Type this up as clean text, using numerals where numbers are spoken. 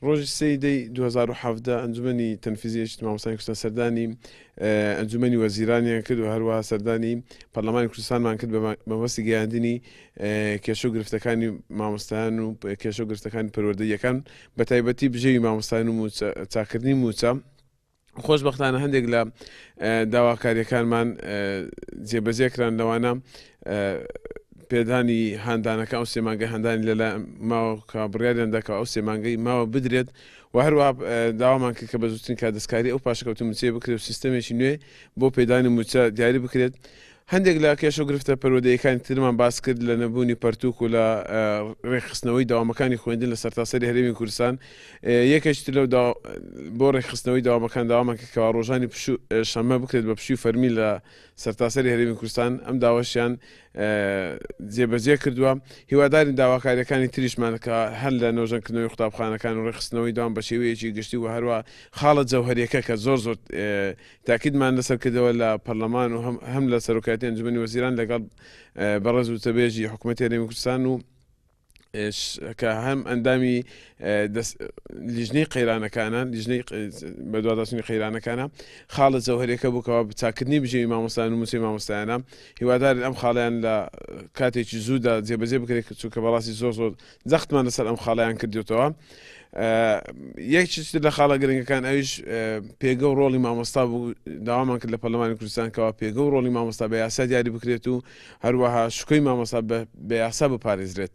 ڕۆژی سەیدەی 2017 ئەنجومەنی تەنفیزیەتی مامۆستایانی کوردستان سەردانی ئەنجومەنی وەزیرانیان کرد و هەروەها سەردانی پەرلەمانی کوردستانمان کرد بەمەبەستی گەیاندنی کێشە و گرفتەکانی مامۆستایان و کێشە و گرفتەکانی پەروەردەییەکان بە تایبەتی بژێوی مامۆستایان و چاکردنی موچە. خۆشبەختانە هەندێک لە داواکاریەکانمان جێبەجێکران لەوانە پێدانی هاندانەکە ئەو سێمانگەی هەندانی لەلا ماوە کە بڕیاریان داکە ئەو سێمانگەی ماوە بدرێت و هەروە داوامان کرد کە بە زووترین کاتدەستکاری ئەو پاشەکەوتو موچەیە بکرێت و سیستەمێکی نوێ بۆ پێدانی موچە دیاری بکرێت. هەندێک لە کێشە و گرفتە پەروەردەییەکانی ترمان باس کرد لە نەبوونی پەرتووک و لە ڕێکخستنەوەی داوامەکانی خوێندن لە سەرتاسەری هەرێمی کوردستان. یەکێکی لەو بۆ ڕێکخستنەوەی داوامەکان داوامان کرد کەوا ڕۆژانی شەمە بکرێت بە پشووی فەرمی لە سەرتاسەری هەرێمی کوردستان. ئەم داواشیان جێبەجێ کردووە. هیواداری داواکاریەکانی تریشمان کە هەر لە نۆژەنکردنەوەی قوتابخانەکان و ڕێکخستنەوەی داوام بە شێوەیەکی گشتی و هەروە خاڵە جەوهەریەکە کە زۆر تاکیدمان لەسەر کردەوە لە پەرلەمان و هەم لە سەرۆکایەتی ئەنجومەنی وەزیران لەگەڵ بەڕێز و تەبێژی حکوومەتی هەرێمی کوردستان و کە هەم ئەندامی لیژنەی قەیرانەکانە لیژنەی بەدواداچوونی قەیرانەکانە خاڵە جەوهەریەکە بووکەوە چاکردنی بژێوی مامۆستایان و موچەی مامۆستایانە. هیوادارین ئەم خاڵیان لە کاتێکی زوودا جێبەجێ بکرێت چونکە بەڕاستی زۆر جەختمان لەسەر ئەم خاڵیان کردوێتەوە. یەکێک لە خاڵە گرنگەکان ئەویش پێگە و ڕۆڵی مامۆستا بوو. داوامان کرد لە پەرلەمانی کوردستان کەوا پێگە و ڕۆڵی مامۆستا بە یاسا دیاری بکرێت و هەروەها شکۆی مامۆستا بە یاسا بپارێزرێت.